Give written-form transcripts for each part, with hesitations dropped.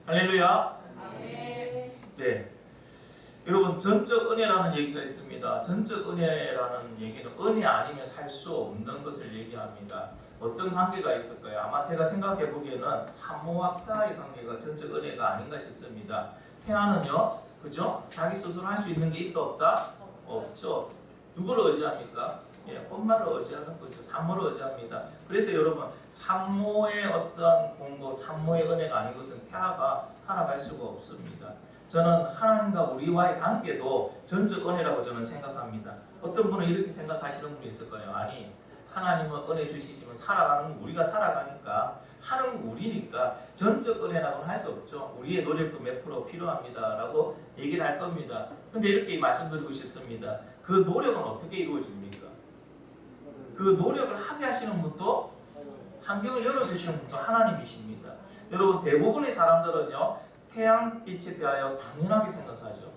할렐루야. 아멘. 네. 여러분, 전적 은혜라는 얘기가 있습니다. 전적 은혜라는 얘기는 은혜 아니면 살 수 없는 것을 얘기합니다. 어떤 관계가 있을까요? 아마 제가 생각해 보기에는 산모와 태아의 관계가 전적 은혜가 아닌가 싶습니다. 태아는요, 그죠? 자기 스스로 할 수 있는 게 있다 없다? 없죠. 누구를 의지합니까? 예, 엄마를 의지하는 거죠. 산모를 의지합니다. 그래서 여러분, 산모의 어떤 공고, 산모의 은혜가 아닌 것은 태아가 살아갈 수가 없습니다. 저는 하나님과 우리와의 관계도 전적 은혜라고 저는 생각합니다. 어떤 분은 이렇게 생각하시는 분이 있을 거예요. 아니, 하나님은 은혜 주시지만 살아가는 우리가 살아가니까 하는 우리니까 전적 은혜라고는 할 수 없죠. 우리의 노력도 몇 프로 필요합니다 라고 얘기를 할 겁니다. 근데 이렇게 말씀드리고 싶습니다. 그 노력은 어떻게 이루어집니까? 그 노력을 하게 하시는 분도, 환경을 열어주시는 분도 하나님이십니다. 여러분, 대부분의 사람들은요, 태양빛에 대하여 당연하게 생각하죠.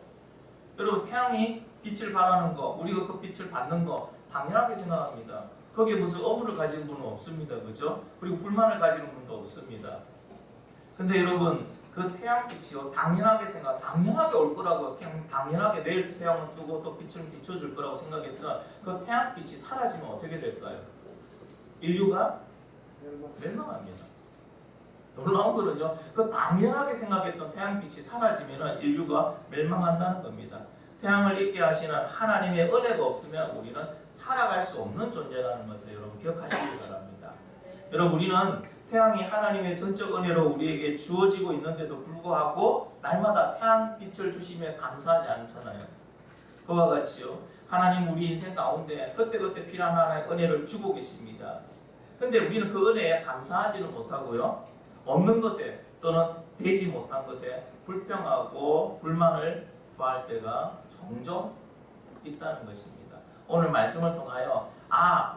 여러분, 태양이 빛을 발하는 거, 우리가 그 빛을 받는 거 당연하게 생각합니다. 거기에 무슨 의무를 가진 분은 없습니다. 그죠? 그리고 불만을 가지는 분도 없습니다. 근데 여러분, 그 태양빛이요, 당연하게 당연하게 올 거라고, 당연하게 내일 태양을 뜨고 또 빛을 비춰줄 거라고 생각했던 그 태양빛이 사라지면 어떻게 될까요? 인류가 멸망합니다. 놀라운 거는요, 그 당연하게 생각했던 태양빛이 사라지면 인류가 멸망한다는 겁니다. 태양을 있게 하시는 하나님의 은혜가 없으면 우리는 살아갈 수 없는 존재라는 것을 여러분 기억하시기 바랍니다. 여러분, 우리는 태양이 하나님의 전적 은혜로 우리에게 주어지고 있는데도 불구하고 날마다 태양빛을 주시며 감사하지 않잖아요. 그와 같이요, 하나님 우리 인생 가운데 그때그때 필요한 하나님의 은혜를 주고 계십니다. 근데 우리는 그 은혜에 감사하지는 못하고요, 없는 것에 또는 되지 못한 것에 불평하고 불만을 토할 때가 종종 있다는 것입니다. 오늘 말씀을 통하여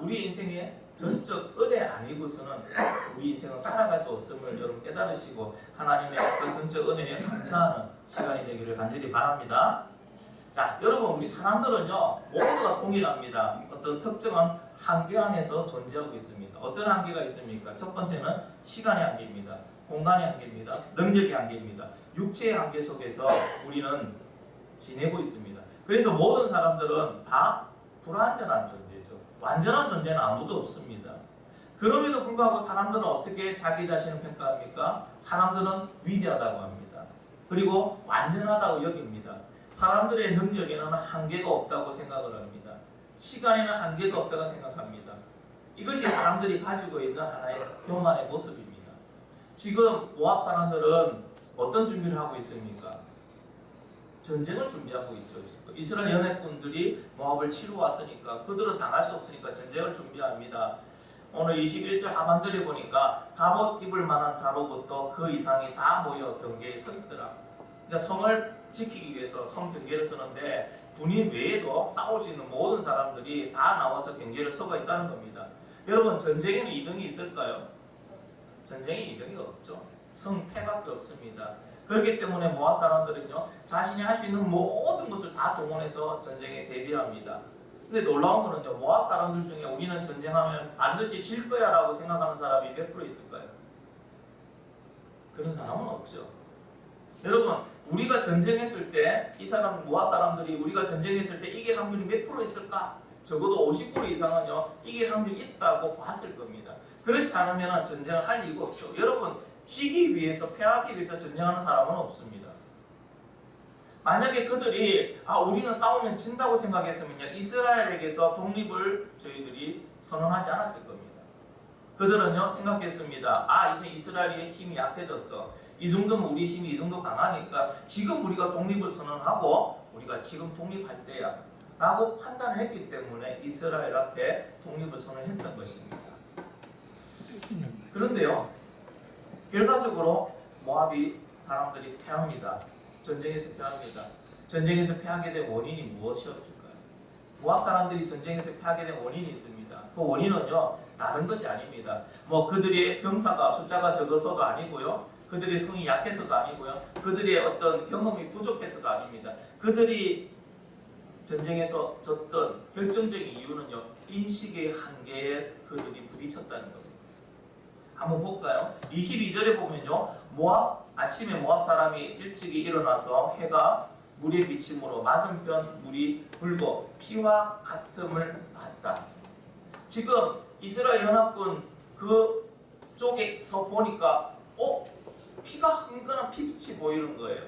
우리 인생의 전적 은혜 아니고서는 우리 인생은 살아갈 수 없음을 여러분 깨달으시고 하나님의 그 전적 은혜에 감사하는 시간이 되기를 간절히 바랍니다. 자, 여러분, 우리 사람들은요, 모두가 동일합니다. 어떤 특정한 한계 안에서 존재하고 있습니다. 어떤 한계가 있습니까? 첫 번째는 시간의 한계입니다. 공간의 한계입니다. 능력의 한계입니다. 육체의 한계 속에서 우리는 지내고 있습니다. 그래서 모든 사람들은 다 불완전한 존재죠. 완전한 존재는 아무도 없습니다. 그럼에도 불구하고 사람들은 어떻게 자기 자신을 평가합니까? 사람들은 위대하다고 합니다. 그리고 완전하다고 여깁니다. 사람들의 능력에는 한계가 없다고 생각을 합니다. 시간에는 한계가 없다고 생각합니다. 이것이 사람들이 가지고 있는 하나의 교만의 모습입니다. 지금 모압 사람들은 어떤 준비를 하고 있습니까? 전쟁을 준비하고 있죠. 지금 이스라엘 연합군들이 모압을 치러 왔으니까 그들은 당할 수 없으니까 전쟁을 준비합니다. 오늘 21절 하반절에 보니까 갑옷 입을 만한 자로부터 그 이상이 다 모여 경계에 서 있더라. 이제 성을 지키기 위해서 성 경계를 서는데 군인 외에도 싸울 수 있는 모든 사람들이 다 나와서 경계를 서고 있다는 겁니다. 여러분, 전쟁에는 2등이 있을까요? 전쟁에 2등이 없죠. 승패밖에 없습니다. 그렇기 때문에 모압 사람들은요, 자신이 할 수 있는 모든 것을 다 동원해서 전쟁에 대비합니다. 근데 놀라운 거는요, 모압 사람들 중에 우리는 전쟁하면 반드시 질 거야 라고 생각하는 사람이 몇 프로 있을까요? 그런 사람은 없죠. 여러분, 우리가 전쟁했을 때 이 사람 모압 사람들이 우리가 전쟁했을 때 이길 확률이 몇 프로 있을까? 적어도 50% 이상은요, 이길 확률이 있다고 봤을 겁니다. 그렇지 않으면 전쟁을 할 이유가 없죠. 여러분, 지기 위해서, 패하기 위해서 전쟁하는 사람은 없습니다. 만약에 그들이 우리는 싸우면 진다고 생각했으면요, 이스라엘에게서 독립을 저희들이 선언하지 않았을 겁니다. 그들은요, 생각했습니다. 이제 이스라엘의 힘이 약해졌어. 이 정도면 우리 힘이 이 정도 강하니까 지금 우리가 독립을 선언하고 우리가 지금 독립할 때야 라고 판단을 했기 때문에 이스라엘 앞에 독립을 선언했던 것입니다. 그런데요, 결과적으로 모압이 사람들이 패합니다. 전쟁에서 패합니다. 전쟁에서 패하게 된 원인이 무엇이었을까요? 모압 사람들이 전쟁에서 패하게 된 원인이 있습니다. 그 원인은요, 다른 것이 아닙니다. 그들의 병사가 숫자가 적어서도 아니고요, 그들의 성이 약해서도 아니고요, 그들의 어떤 경험이 부족해서도 아닙니다. 그들이 전쟁에서 졌던 결정적인 이유는요, 인식의 한계에 그들이 부딪혔다는 겁니다. 한번 볼까요? 22절에 보면요, 모압 아침에 모압 사람이 일찍이 일어나서 해가 물의 비침으로 맞은편 물이 붉어 피와 같음을 봤다. 지금 이스라엘 연합군 그 쪽에서 보니까 피가 흥건한 피빛이 보이는 거예요.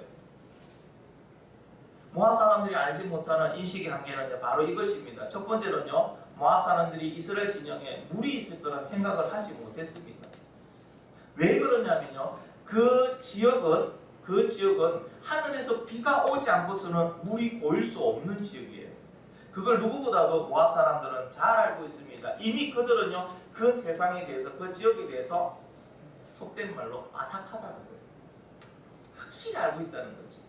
모압 사람들이 알지 못하는 인식의 한계는 바로 이것입니다. 첫 번째는요, 모압 사람들이 이스라엘 진영에 물이 있을 거란 생각을 하지 못했습니다. 왜 그러냐면요, 그 지역은 하늘에서 비가 오지 않고서는 물이 고일 수 없는 지역이에요. 그걸 누구보다도 모압 사람들은 잘 알고 있습니다. 이미 그들은요, 그 세상에 대해서, 그 지역에 대해서 속된 말로 아삭하다는 거예요. 확실히 알고 있다는 거죠.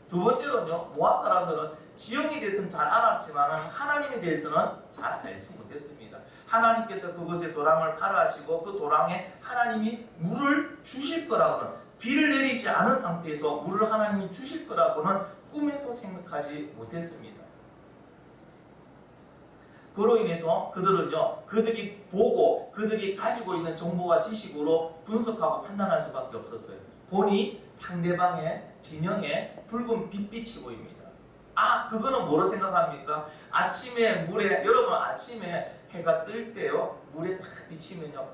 두 번째로는요, 모압 사람들은 지형에 대해서는 잘 알았지만 하나님에 대해서는 잘 알지 못했습니다. 하나님께서 그곳에 도랑을 파라하시고 그 도랑에 하나님이 물을 주실 거라고는, 비를 내리지 않은 상태에서 물을 하나님이 주실 거라고는 꿈에도 생각하지 못했습니다. 그로 인해서 그들은요, 그들이 보고 그들이 가지고 있는 정보와 지식으로 분석하고 판단할 수밖에 없었어요. 보니 상대방의 진영에 붉은 빛빛이 보입니다. 그거는 뭐로 생각합니까? 아침에 물에, 여러분 아침에 해가 뜰 때요, 물에 딱 비치면요,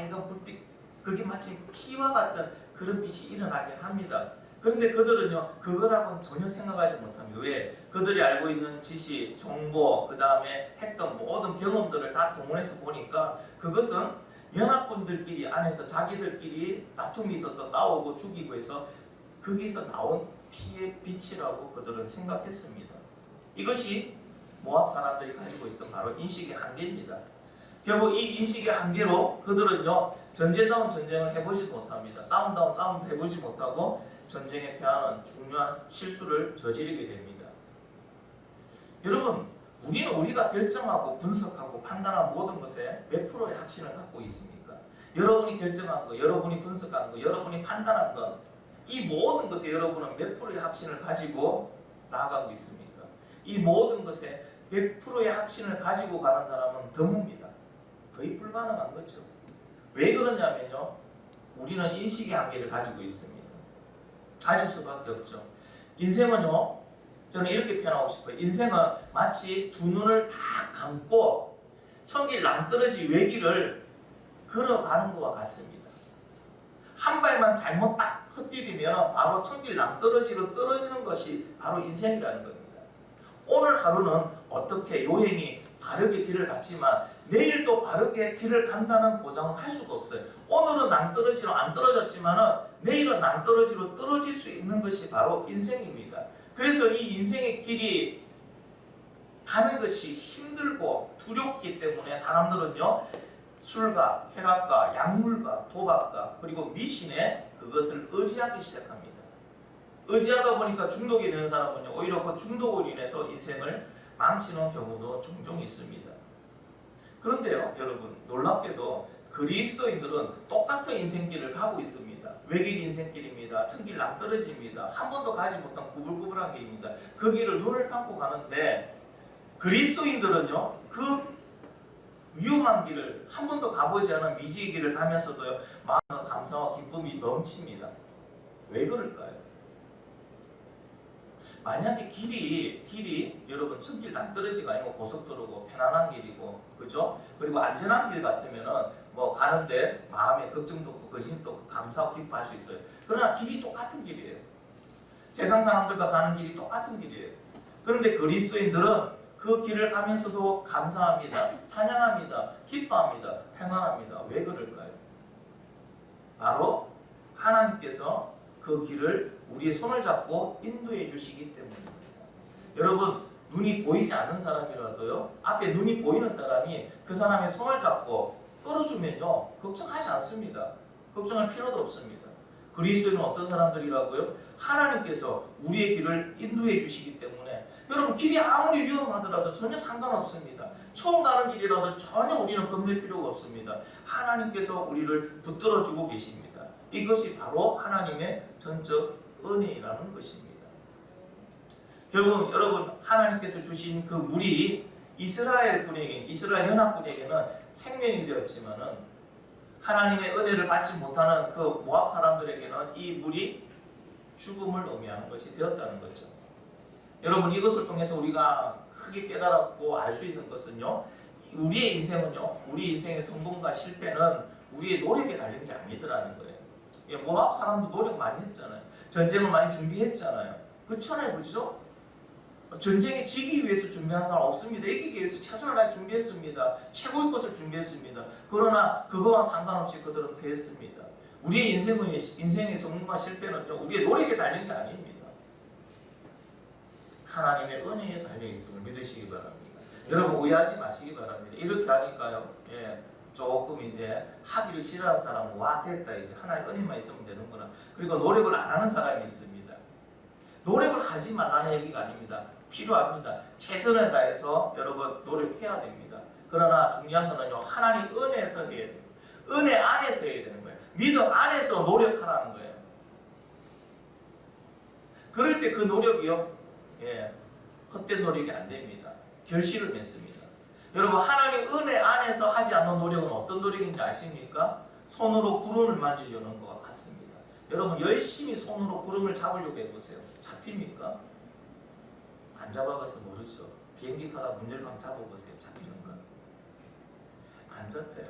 이건 불빛, 그게 마치 피와 같은 그런 빛이 일어나긴 합니다. 그런데 그들은요, 그거라고는 전혀 생각하지 못합니다. 왜? 그들이 알고 있는 지식, 정보, 그 다음에 했던 모든 경험들을 다 동원해서 보니까 그것은 연합군들끼리 안에서 자기들끼리 다툼이 있어서 싸우고 죽이고 해서 거기서 나온 피의 빛이라고 그들은 생각했습니다. 이것이 모압 사람들이 가지고 있던 바로 인식의 한계입니다. 결국 이 인식의 한계로 그들은요, 전쟁다운 전쟁을 해보지 못합니다. 싸움다운 싸움도 해보지 못하고 전쟁에 패하는 중요한 실수를 저지르게 됩니다. 여러분, 우리는 우리가 결정하고 분석하고 판단한 모든 것에 몇 프로의 확신을 갖고 있습니까? 여러분이 결정한 거, 여러분이 분석한 거, 여러분이 판단한 것, 이 모든 것에 여러분은 몇 프로의 확신을 가지고 나아가고 있습니까? 이 모든 것에 100%의 확신을 가지고 가는 사람은 드뭅니다. 거의 불가능한 거죠. 왜 그러냐면요, 우리는 인식의 한계를 가지고 있습니다. 가질 수밖에 없죠. 인생은요, 저는 이렇게 표현하고 싶어요. 인생은 마치 두 눈을 다 감고 천길 낭떠러지 외길을 걸어가는 것과 같습니다. 한 발만 잘못 딱 헛디디면 바로 천길 낭떠러지로 떨어지는 것이 바로 인생이라는 겁니다. 오늘 하루는 어떻게 요행이 바르게 길을 갔지만 내일 또 바르게 길을 간다는 보장은 할 수가 없어요. 오늘은 낭떠러지로 안 떨어졌지만 내일은 낭떠러지로 떨어질 수 있는 것이 바로 인생입니다. 그래서 이 인생의 길이 가는 것이 힘들고 두렵기 때문에 사람들은요, 술과 쾌락과 약물과 도박과 그리고 미신에 그것을 의지하기 시작합니다. 의지하다 보니까 중독이 되는 사람은요, 오히려 그 중독으로 인해서 인생을 망치는 경우도 종종 있습니다. 그런데요, 여러분, 놀랍게도 그리스도인들은 똑같은 인생길을 가고 있습니다. 외길 인생길입니다. 천길 낭떠러지입니다. 한 번도 가지 못한 구불구불한 길입니다. 그 길을 눈을 감고 가는데 그리스도인들은요, 그 위험한 길을 한 번도 가보지 않은 미지의 길을 가면서도요, 마음과 감사와 기쁨이 넘칩니다. 왜 그럴까요? 만약에 길이 여러분 천길 낭떠러지가 아니고 고속도로고 편안한 길이고, 그죠? 그리고 안전한 길 같으면은 뭐 가는데 마음에 걱정도 없고 근심도 없고 감사하고 기뻐할 수 있어요. 그러나 길이 똑같은 길이에요. 세상 사람들과 가는 길이 똑같은 길이에요. 그런데 그리스도인들은 그 길을 가면서도 감사합니다, 찬양합니다, 기뻐합니다, 평안합니다. 왜 그럴까요? 바로 하나님께서 그 길을 우리의 손을 잡고 인도해 주시기 때문입니다. 여러분, 눈이 보이지 않는 사람이라도요, 앞에 눈이 보이는 사람이 그 사람의 손을 잡고 끌어주면요, 걱정하지 않습니다. 걱정할 필요도 없습니다. 그리스도인은 어떤 사람들이라고요? 하나님께서 우리의 길을 인도해 주시기 때문에 여러분, 길이 아무리 위험하더라도 전혀 상관없습니다. 처음 가는 길이라도 전혀 우리는 겁낼 필요가 없습니다. 하나님께서 우리를 붙들어주고 계십니다. 이것이 바로 하나님의 전적 은혜라는 것입니다. 결국 여러분, 하나님께서 주신 그 물이 이스라엘 연합군에게는 생명이 되었지만은 하나님의 은혜를 받지 못하는 그 모압 사람들에게는 이 물이 죽음을 의미하는 것이 되었다는 거죠. 여러분, 이것을 통해서 우리가 크게 깨달았고 알 수 있는 것은요, 우리의 인생은요, 우리 인생의 성공과 실패는 우리의 노력에 달린 게 아니더라는 거예요. 모압 사람도 노력 많이 했잖아요. 전쟁을 많이 준비했잖아요. 그렇잖아요, 그죠? 전쟁에 지기 위해서 준비한 사람 없습니다. 이기기 위해서 최선을 다해 준비했습니다. 최고의 것을 준비했습니다. 그러나 그거와 상관없이 그들은 패했습니다. 우리의 인생의 성공과 실패는요, 우리의 노력에 달린 게 아닙니다. 하나님의 은혜에 달려 있음을 믿으시기 바랍니다. 여러분, 오해하지 마시기 바랍니다. 이렇게 하니까요, 조금 이제 하기를 싫어하는 사람은 와 됐다, 이제 하나님의 은혜만 있으면 되는구나. 그리고 노력을 안 하는 사람이 있습니다. 노력을 하지 말라는 얘기가 아닙니다. 필요합니다. 최선을 다해서 여러분 노력해야 됩니다. 그러나 중요한 거는요, 하나님 은혜에서 해야 돼요. 은혜 안에서 해야 되는 거예요. 믿음 안에서 노력하라는 거예요. 그럴 때 그 노력이요, 헛된 노력이 안 됩니다. 결실을 맺습니다. 여러분, 하나님 은혜 안에서 하지 않는 노력은 어떤 노력인지 아십니까? 손으로 구름을 만지려는 것과 같습니다. 여러분, 열심히 손으로 구름을 잡으려고 해보세요. 잡힙니까? 안 잡아봐서 모르죠. 비행기 타다 문 열고 한번 잡아보세요. 잡히는가? 안 잡혀요.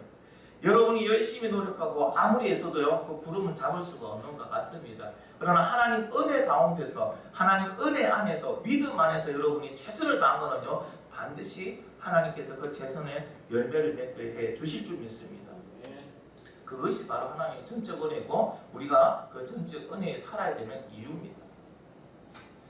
여러분이 열심히 노력하고 아무리 해서도요, 그 구름을 잡을 수가 없는 것 같습니다. 그러나 하나님 은혜 가운데서, 하나님 은혜 안에서, 믿음 안에서 여러분이 최선을 다한 거는요, 반드시 하나님께서 그 최선의 열매를 맺게 해 주실 줄 믿습니다. 그것이 바로 하나님의 전적 은혜고, 우리가 그 전적 은혜에 살아야 되는 이유입니다.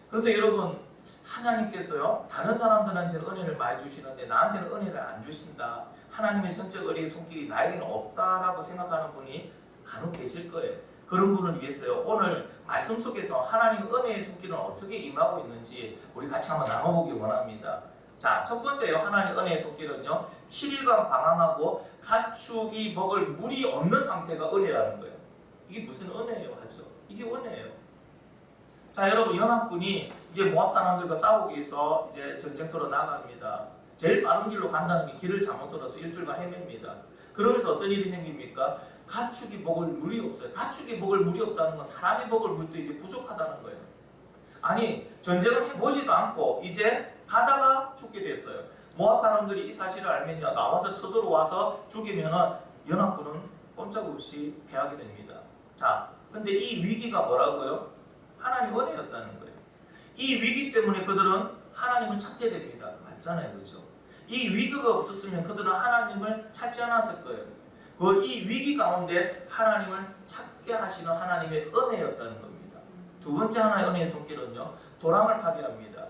그런데 여러분, 하나님께서요, 다른 사람들한테는 은혜를 많이 주시는데 나한테는 은혜를 안 주신다, 하나님의 전적 은혜의 손길이 나에게는 없다라고 생각하는 분이 간혹 계실 거예요. 그런 분을 위해서요, 오늘 말씀 속에서 하나님 은혜의 손길은 어떻게 임하고 있는지 우리 같이 한번 나눠보기 원합니다. 자, 첫 번째요, 하나님 은혜의 손길은요, 7일간 방황하고 가축이 먹을 물이 없는 상태가 은혜라는 거예요. 이게 무슨 은혜예요 하죠? 이게 은혜예요. 자, 여러분, 연합군이 이제 모압 사람들과 싸우기 위해서 이제 전쟁터로 나갑니다. 제일 빠른 길로 간다는 게 길을 잘못 들어서 일주일간 헤맵니다. 그러면서 어떤 일이 생깁니까? 가축이 먹을 물이 없어요. 가축이 먹을 물이 없다는 건 사람이 먹을 물도 이제 부족하다는 거예요. 아니, 전쟁을 해보지도 않고 이제 가다가 죽게 됐어요. 모압 사람들이 이 사실을 알면요, 나와서 쳐들어와서 죽이면은 연합군은 꼼짝없이 패하게 됩니다. 자, 근데 이 위기가 뭐라고요? 하나님 은혜였다는 거예요. 이 위기 때문에 그들은 하나님을 찾게 됩니다. 맞잖아요, 그렇죠? 이 위기가 없었으면 그들은 하나님을 찾지 않았을 거예요. 이 위기 가운데 하나님을 찾게 하시는 하나님의 은혜였다는 겁니다. 두 번째 하나의 은혜의 손길은요, 도랑을 파게 합니다.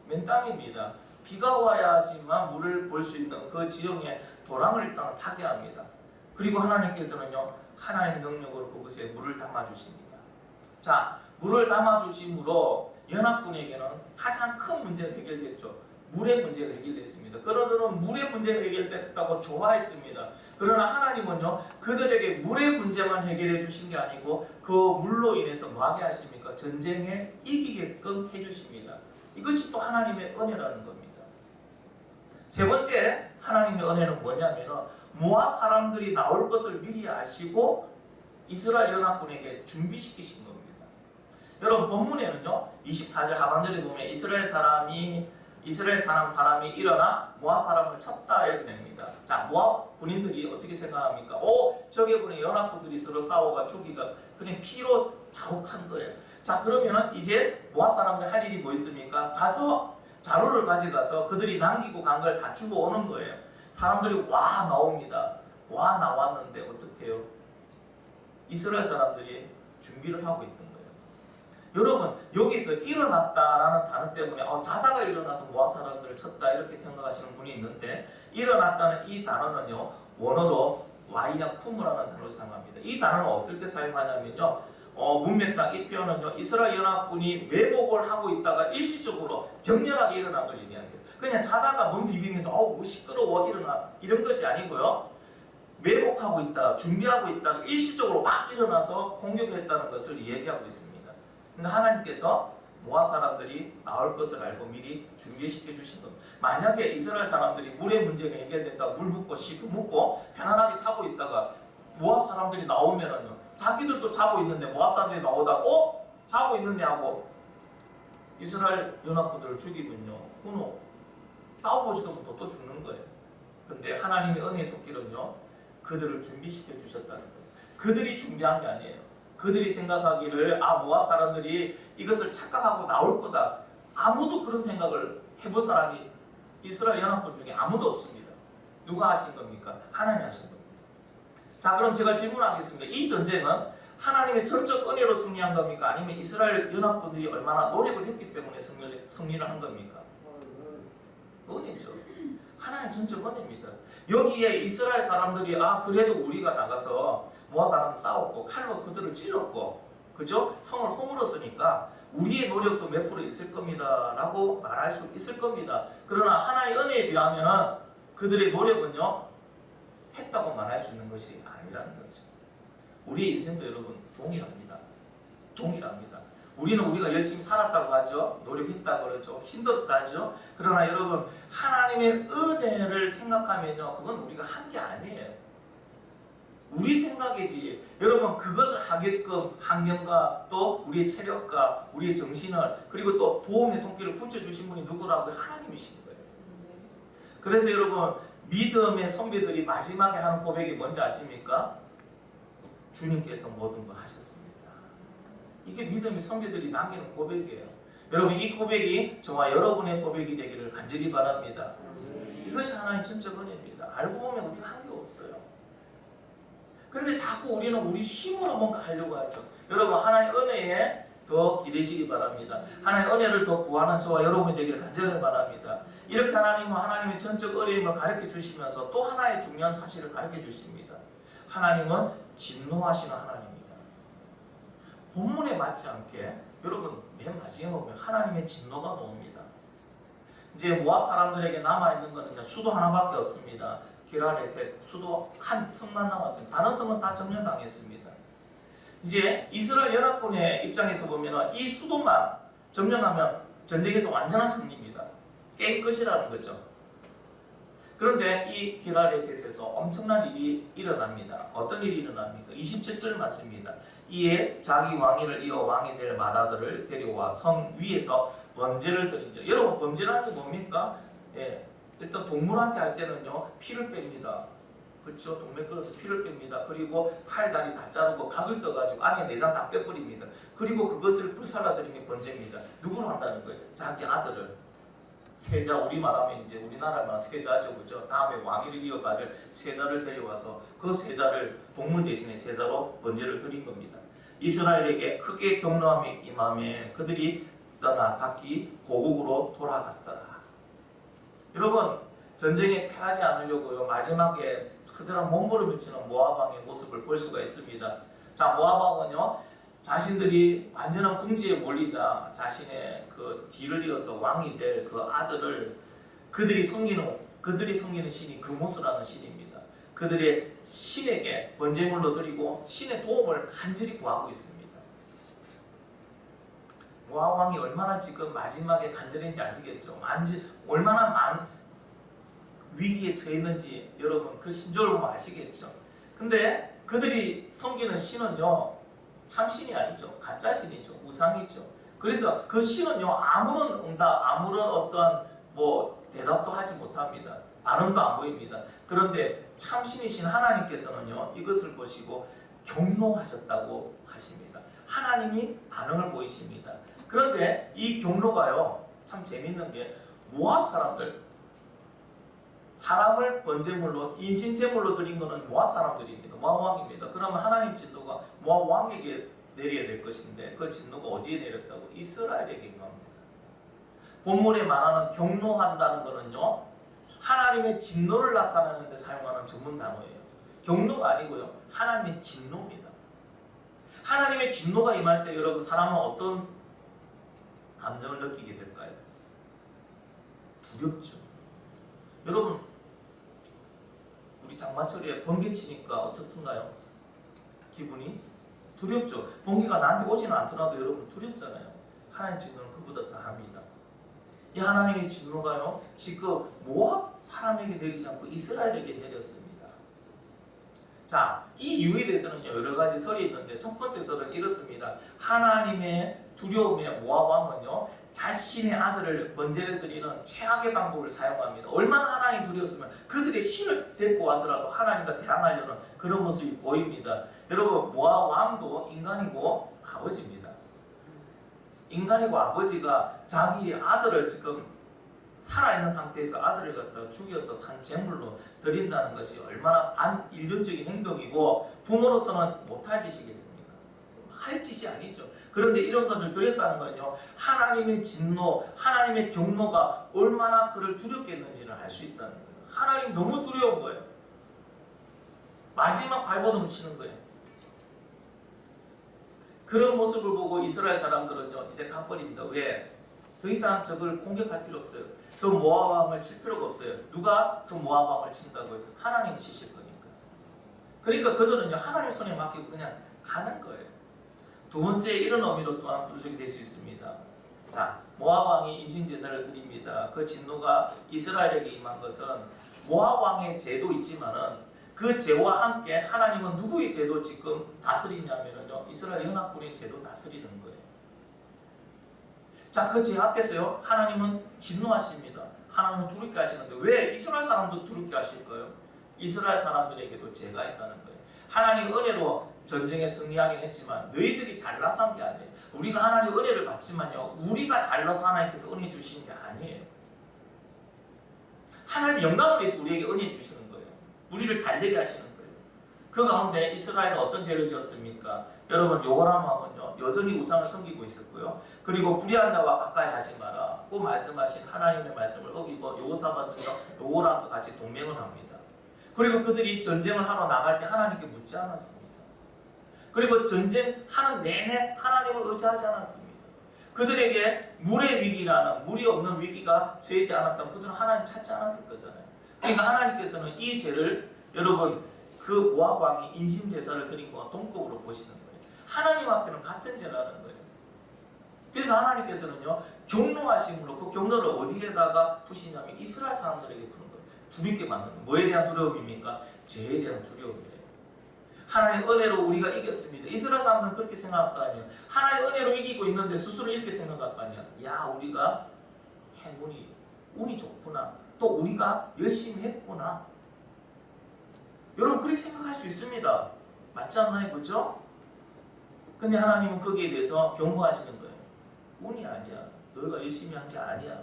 맨 땅입니다. 비가 와야지만 물을 볼 수 있는 그 지형에 도랑을 일단 파게 합니다. 그리고 하나님께서는요, 하나님 능력으로 그곳에 물을 담아주십니다. 자, 물을 담아주심으로 연합군에게는 가장 큰 문제가 해결됐죠. 물의 문제가 해결됐습니다. 그러더니 물의 문제가 해결됐다고 좋아했습니다. 그러나 하나님은요, 그들에게 물의 문제만 해결해 주신 게 아니고 그 물로 인해서 뭐하게 하십니까? 전쟁에 이기게끔 해주십니다. 이것이 또 하나님의 은혜라는 겁니다. 세 번째 하나님의 은혜는 뭐냐면, 모압 사람들이 나올 것을 미리 아시고 이스라엘 연합군에게 준비시키신 겁니다. 여러분, 본문에는요, 24절 하반절에 보면 이스라엘 사람이 일어나 모압 사람을 쳤다 이렇게 됩니다. 자, 모압 군인들이 어떻게 생각합니까? 저기 보니 연합군들이 서로 싸워가 죽이가 그냥 피로 자욱한 거예요. 자, 그러면은 이제 모압 사람들 할 일이 뭐 있습니까? 가서 자루를 가져가서 그들이 남기고 간 걸 다 주고 오는 거예요. 사람들이 와 나옵니다. 와 나왔는데 어떻게 해요? 이스라엘 사람들이 준비를 하고 있던 거예요. 여러분, 여기서 일어났다라는 단어 때문에 자다가 일어나서 모압 사람들을 쳤다 이렇게 생각하시는 분이 있는데, 일어났다는 이 단어는요, 원어로 와이야쿠무라는 단어를 사용합니다. 이 단어는 어떨 때 사용하냐면요, 문맥상 이 표현은요, 이스라엘 연합군이 매복을 하고 있다가 일시적으로 격렬하게 일어난 걸 얘기합니다. 그냥 자다가 눈 비비면서 뭐 시끄러워 일어나 이런 것이 아니고요, 매복하고 있다, 준비하고 있다가 일시적으로 막 일어나서 공격했다는 것을 얘기하고 있습니다. 근데 하나님께서 모압 사람들이 나올 것을 알고 미리 준비시켜 주신 겁니다. 만약에 이스라엘 사람들이 물의 문제가 해결됐다고 물 붓고 씻고 묻고 편안하게 자고 있다가 모압 사람들이 나오면은요, 자기들도 자고 있는데 모압 사람들이 나오다 자고 있는데 하고 이스라엘 연합군들을 죽이면요, 그노 싸워보지도 못하고 또 죽는 거예요. 근데 하나님의 은혜의 손길은요, 그들을 준비시켜 주셨다는 거예요. 그들이 준비한 게 아니에요. 그들이 생각하기를 모압 사람들이 이것을 착각하고 나올 거다. 아무도 그런 생각을 해본 사람이 이스라엘 연합군 중에 아무도 없습니다. 누가 하신 겁니까? 하나님이 하신 겁니다. 자, 그럼 제가 질문하겠습니다. 이 전쟁은 하나님의 전적 은혜로 승리한 겁니까? 아니면 이스라엘 연합군들이 얼마나 노력을 했기 때문에 승리를 한 겁니까? 은혜죠. 하나님 전적 은혜입니다. 여기에 이스라엘 사람들이 그래도 우리가 나가서 모압 사람들 싸웠고 칼로 그들을 찔렀고, 그죠? 성을 허물었으니까 우리의 노력도 몇 프로 있을 겁니다 라고 말할 수 있을 겁니다. 그러나 하나님의 은혜에 비하면 그들의 노력은요, 했다고 말할 수 있는 것이 아니라는 거죠. 우리의 인생도 여러분 동일합니다. 동일합니다. 우리는 우리가 열심히 살았다고 하죠. 노력했다고 그러죠. 힘들었다 하죠. 그러나 여러분, 하나님의 은혜를 생각하면요, 그건 우리가 한 게 아니에요. 우리 생각이지. 여러분, 그것을 하게끔 환경과 또 우리의 체력과 우리의 정신을, 그리고 또 도움의 손길을 붙여주신 분이 누구라고요? 하나님이신 거예요. 그래서 여러분, 믿음의 선배들이 마지막에 하는 고백이 뭔지 아십니까? 주님께서 모든 걸 하셨습니다. 이게 믿음의 선배들이 남기는 고백이에요. 여러분, 이 고백이 저와 여러분의 고백이 되기를 간절히 바랍니다. 이것이 하나님의 전적 은혜입니다. 알고 보면 우리가 한 게 없어요. 그런데 자꾸 우리는 우리 힘으로 뭔가 하려고 하죠. 여러분, 하나님의 은혜에 더 기대시기 바랍니다. 하나님의 은혜를 더 구하는 저와 여러분이 되기를 간절히 바랍니다. 이렇게 하나님은 하나님의 전적 은혜임을 가르쳐 주시면서 또 하나의 중요한 사실을 가르쳐 주십니다. 하나님은 진노하시는 하나님입니다. 본문에 맞지 않게 여러분, 맨 마지막에 보면 하나님의 진노가 나옵니다. 이제 모압 사람들에게 남아있는 것은 수도 하나밖에 없습니다. 기라레셋, 수도 한 성만 남았습니다. 다른 성은 다 점령당했습니다. 이제 이스라엘 연합군의 입장에서 보면 이 수도만 점령하면 전쟁에서 완전한 승리입니다. 게임 끝이라는 거죠. 그런데 이 기라레셋에서 엄청난 일이 일어납니다. 어떤 일이 일어납니까? 27절 맞습니다. 이에 자기 왕위를 이어 왕이 될 마다들을 데려와 성 위에서 번제를 드리죠. 여러분, 번제라는 게 뭡니까? 일단 동물한테 할 때는요, 피를 뺍니다. 그렇죠? 동맥 끌어서 피를 뺍니다. 그리고 팔, 다리 다 자르고 각을 떠가지고 안에 내장 다 빼버립니다. 그리고 그것을 불살라드리는 게 번제입니다. 누구로 한다는 거예요? 자기 아들을. 세자, 우리 말하면 이제 우리나라 말하면 세자죠, 그죠? 다음에 왕위를 이어받을 세자를 데려와서 그 세자를 동물 대신에 세자로 번제를 드린 겁니다. 이스라엘에게 크게 격노함이 임함에 그들이 떠나 각기 고국으로 돌아갔더라. 여러분, 전쟁에 패하지 않으려고요, 마지막에 처절한 몸부림치는 모압 왕의 모습을 볼 수가 있습니다. 자, 모압 왕은요, 자신들이 완전한 궁지에 몰리자 자신의 그 뒤를 이어서 왕이 될 그 아들을 그들이 섬기는 신이 그모스라는 신입니다. 그들의 신에게 번제물로 드리고 신의 도움을 간절히 구하고 있습니다. 모압 왕이 얼마나 지금 마지막에 간절했는지 아시겠죠? 얼마나 많은 위기에 처했는지 여러분 그 신조를 보면 아시겠죠? 근데 그들이 섬기는 신은요, 참신이 아니죠. 가짜 신이죠. 우상이죠. 그래서 그 신은요, 아무런 응답, 아무런 어떠한 대답도 하지 못합니다. 반응도 안 보입니다. 그런데 참신이신 하나님께서는요, 이것을 보시고 경노하셨다고 하십니다. 하나님이 반응을 보이십니다. 그런데 이 경노가요, 참 재밌는 게 모압 사람을 번제물로, 인신제물로 드린 것은 모압 사람들입니다. 모압 왕입니다. 그러면 하나님 진노가 모압 왕에게 내려야 될 것인데 그 진노가 어디에 내렸다고? 이스라엘에게 임합니다. 본문에 말하는 경노한다는 것은요, 하나님의 진노를 나타내는 데 사용하는 전문 단어예요. 경노가 아니고요, 하나님의 진노입니다. 하나님의 진노가 임할 때 여러분, 사람은 어떤 감정을 느끼게 될까요? 두렵죠. 여러분, 우리 장마철에 번개 치니까 어떻든가요? 기분이 두렵죠. 번개가 나한테 오지는 않더라도 여러분 두렵잖아요. 하나님의 진노는 그보다 더합니다. 이 하나님의 진노가요, 지금 모압 사람에게 내리지 않고 이스라엘에게 내렸습니다. 자, 이 이유에 대해서는 여러 가지 설이 있는데 첫 번째 설은 이렇습니다. 하나님의 두려움의 모압 왕은요, 자신의 아들을 번제를 드리는 최악의 방법을 사용합니다. 얼마나 하나님 두려웠으면 그들의 신을 데리고 와서라도 하나님과 대항하려는 그런 모습이 보입니다. 여러분, 모압 왕도 인간이고 아버지입니다. 인간이고 아버지가 자기 아들을 지금 살아있는 상태에서 아들을 갖다가 죽여서 산재물로 드린다는 것이 얼마나 반인륜적인 행동이고 부모로서는 못할 짓이겠습니까? 할 짓이 아니죠. 그런데 이런 것을 드렸다는 건요, 하나님의 진노, 하나님의 경노가 얼마나 그를 두렵겠는지를 알 수 있다는 거예요. 하나님 너무 두려운 거예요. 마지막 발버둥 치는 거예요. 그런 모습을 보고 이스라엘 사람들은요, 이제 가버립니다. 왜? 더 이상 적을 공격할 필요 없어요. 저 모압 왕을 칠 필요가 없어요. 누가 저 모압 왕을 친다고요? 하나님이 치실 거니까. 그러니까 그들은요, 하나님 손에 맡기고 그냥 가는 거예요. 두 번째, 이런 의미로 또한 분석이 될 수 있습니다. 자, 모압 왕이 인신 제사를 드립니다. 그 진노가 이스라엘에게 임한 것은 모압 왕의 죄도 있지만은 그 죄와 함께 하나님은 누구의 죄도 지금 다스리냐면요, 이스라엘 연합군의 죄도 다스리는 거예요. 자, 그 죄 앞에서요, 하나님은 진노하십니다. 하나님은 두렵게 하시는데 왜 이스라엘 사람도 두렵게 하실까요? 이스라엘 사람들에게도 죄가 있다는 거예요. 하나님 은혜로 전쟁에 승리하긴 했지만 너희들이 잘나서 한 게 아니에요. 우리가 하나님 은혜를 받지만요, 우리가 잘나서 하나님께서 은혜 주시는 게 아니에요. 하나님 영광을 위해서 우리에게 은혜 주시는 거예요. 우리를 잘되게 하시는 거예요. 그 가운데 이스라엘은 어떤 죄를 지었습니까? 여러분, 여호람 왕은요, 여전히 우상을 섬기고 있었고요. 그리고 불의한 자와 가까이 하지 마라 고 말씀하신 하나님의 말씀을 어기고 여호사밧은요, 여호람도 같이 동맹을 합니다. 그리고 그들이 전쟁을 하러 나갈 때 하나님께 묻지 않았습니다. 그리고 전쟁하는 내내 하나님을 의지하지 않았습니다. 그들에게 물의 위기라는, 물이 없는 위기가 처하지 않았다면 그들은 하나님 찾지 않았을 거잖아요. 그러니까 하나님께서는 이 죄를, 여러분, 그 모압 왕이 인신 제사를 드린 것과 동급으로 보시는 거예요. 하나님 앞에는 같은 죄라는 거예요. 그래서 하나님께서는요, 경노하심으로 그 경노를 어디에다가 푸시냐면 이스라엘 사람들에게 푸는 거예요. 두렵게 만드는 거예요. 뭐에 대한 두려움입니까? 죄에 대한 두려움이에요. 하나님 은혜로 우리가 이겼습니다. 이스라엘 사람들은 그렇게 생각할 거 아니에요. 하나님 은혜로 이기고 있는데 스스로 이렇게 생각할 거 아니에요. 야, 우리가 행운이, 운이 좋구나. 또 우리가 열심히 했구나. 여러분, 그렇게 생각할 수 있습니다. 맞지 않나요? 그죠? 근데 하나님은 거기에 대해서 경고하시는 거예요. 운이 아니야. 너희가 열심히 한 게 아니야.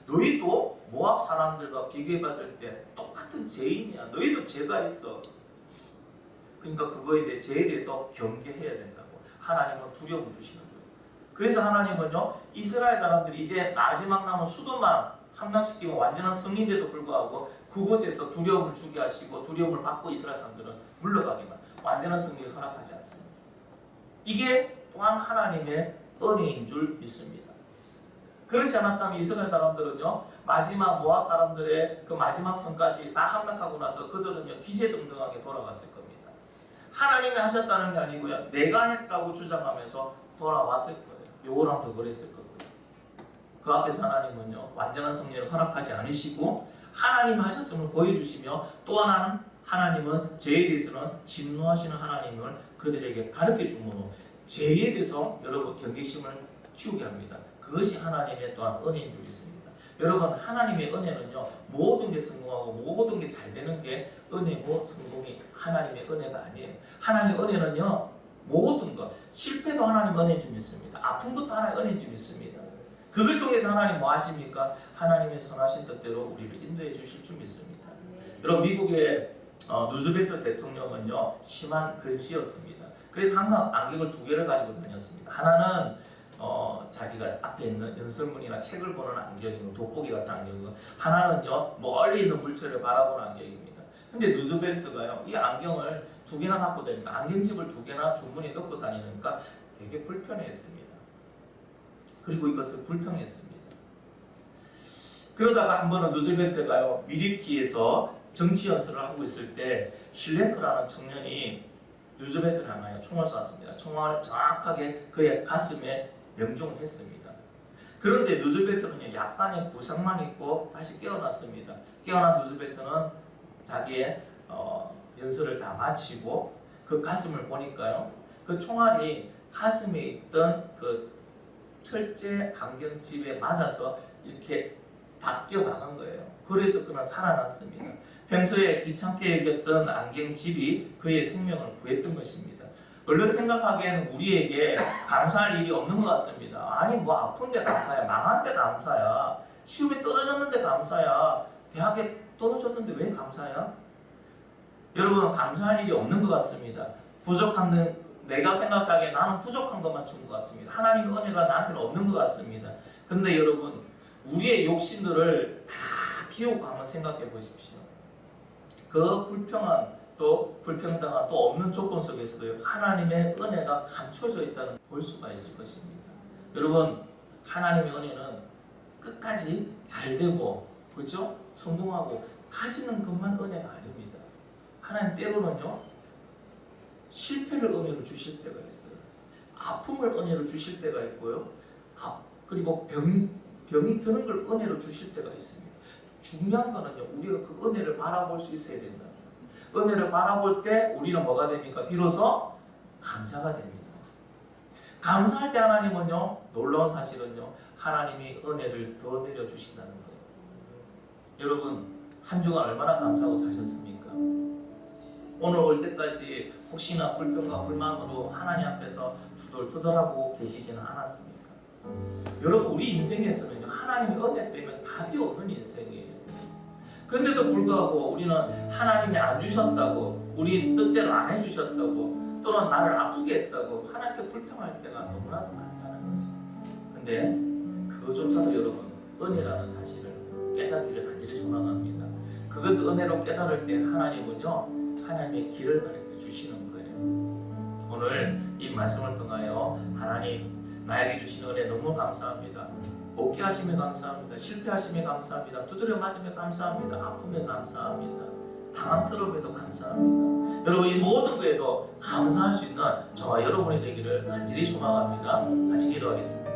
너희도 모압 사람들과 비교해 봤을 때 똑같은 죄인이야. 너희도 죄가 있어. 그러니까 그거에 대해, 죄에 대해서 경계해야 된다고 하나님은 두려움을 주시는 거예요. 그래서 하나님은요, 이스라엘 사람들이 이제 마지막 남은 수도만 함락시키면 완전한 승리인데도 불구하고 그곳에서 두려움을 주게 하시고 두려움을 받고 이스라엘 사람들은 물러가기만, 완전한 승리를 허락하지 않습니다. 이게 또한 하나님의 은혜인 줄 믿습니다. 그렇지 않았다면 이스라엘 사람들은요, 마지막 모압 사람들의 그 마지막 성까지 다 함락하고 나서 그들은요, 기세등등하게 돌아갔을 겁니다. 하나님이 하셨다는 게 아니고요, 내가 했다고 주장하면서 돌아왔을 거예요. 여호람도 그랬을 거고요. 그 앞에서 하나님은요, 완전한 승리를 허락하지 않으시고 하나님 하셨음을 보여주시며, 또 하나는 하나님은 죄에 대해서는 진노하시는 하나님을 그들에게 가르쳐 주므로 죄에 대해서 여러분 경계심을 키우게 합니다. 그것이 하나님의 또한 은혜인 줄 믿습니다. 여러분, 하나님의 은혜는요, 모든 게 성공하고 모든 게 잘 되는 게 은혜고 성공이 하나님의 은혜가 아니에요. 하나님의 은혜는요, 모든 것, 실패도 하나님 은혜인 줄 믿습니다. 아픔부터 하나님 은혜인 줄 믿습니다. 그걸 통해서 하나님 뭐 하십니까? 하나님의 선하신 뜻대로 우리를 인도해 주실 줄 믿습니다. 여러분, 미국의 루즈벨트 대통령은요, 심한 근시였습니다. 그래서 항상 안경을 두 개를 가지고 다녔습니다. 하나는 자기가 앞에 있는 연설문이나 책을 보는 안경이고 돋보기 같은 안경이고, 하나는요, 멀리 있는 물체를 바라보는 안경입니다. 근데 루즈벨트가요, 이 안경을 두 개나 갖고 다니니까, 안경집을 두 개나 주머니에 넣고 다니니까 되게 불편해했습니다. 그리고 이것을 불평했습니다. 그러다가 한 번은 루즈벨트가요, 밀위키에서 정치 연설을 하고 있을 때 실랭크라는 청년이 루즈벨트를 향하여 총을 쐈습니다. 총알을 정확하게 그의 가슴에 명중을 했습니다. 그런데 루즈벨트는 약간의 부상만 있고 다시 깨어났습니다. 깨어난 루즈벨트는 자기의 연설을 다 마치고 그 가슴을 보니까요, 그 총알이 가슴에 있던 그 철제 안경집에 맞아서 이렇게 바뀌어 나간 거예요. 그래서 그는 살아났습니다. 평소에 귀찮게 여겼던 안경집이 그의 생명을 구했던 것입니다. 얼른 생각하기에는 우리에게 감사할 일이 없는 것 같습니다. 아니 뭐 아픈데 감사야, 망한데 감사야, 시험에 떨어졌는데 감사야, 대학에 떨어졌는데 왜 감사야? 여러분, 감사할 일이 없는 것 같습니다. 부족한, 내가 생각하기에 나는 부족한 것만 준 것 같습니다. 하나님의 은혜가 나한테는 없는 것 같습니다. 근데 여러분, 우리의 욕심들을 다 비우고 한번 생각해 보십시오. 그 불평한, 또 불평등한, 또 없는 조건 속에서도 하나님의 은혜가 감춰져 있다는 볼 수가 있을 것입니다. 여러분, 하나님의 은혜는 끝까지 잘 되고, 그렇죠? 성공하고 가지는 것만 은혜가 아닙니다. 하나님 때로는요, 실패를 은혜로 주실 때가 있어요. 아픔을 은혜로 주실 때가 있고요. 그리고 병이 드는 걸 은혜로 주실 때가 있습니다. 중요한 거는요, 우리가 그 은혜를 바라볼 수 있어야 된다. 은혜를 바라볼 때 우리는 뭐가 됩니까? 비로소 감사가 됩니다. 감사할 때 하나님은요, 놀라운 사실은요, 하나님이 은혜를 더 내려주신다는 거예요. 여러분, 한 주간 얼마나 감사하고 사셨습니까? 오늘 올 때까지 혹시나 불평과 불만으로 하나님 앞에서 투덜투덜하고 계시지는 않았습니까? 여러분, 우리 인생에서는요, 하나님의 은혜 빼면 답이 없는 인생이에요. 근데도 불구하고 우리는 하나님이 안 주셨다고, 우리 뜻대로 안 해주셨다고, 또는 나를 아프게 했다고 하나님께 불평할 때가 너무나도 많다는 거죠. 근데 그것조차도 여러분, 은혜라는 사실을 깨닫기를 간절히 소망합니다. 그것을 은혜로 깨달을 때 하나님은요, 하나님의 길을 가르쳐 주시는 거예요. 오늘 이 말씀을 통하여 하나님, 나에게 주신 은혜 너무 감사합니다. 얻게 하심에 감사합니다. 실패하심에 감사합니다. 두드려 맞음에 감사합니다. 아픔에 감사합니다. 당황스러움에도 감사합니다. 여러분, 이 모든 것에도 감사할 수 있는 저와 여러분이 되기를 간절히 소망합니다. 같이 기도하겠습니다.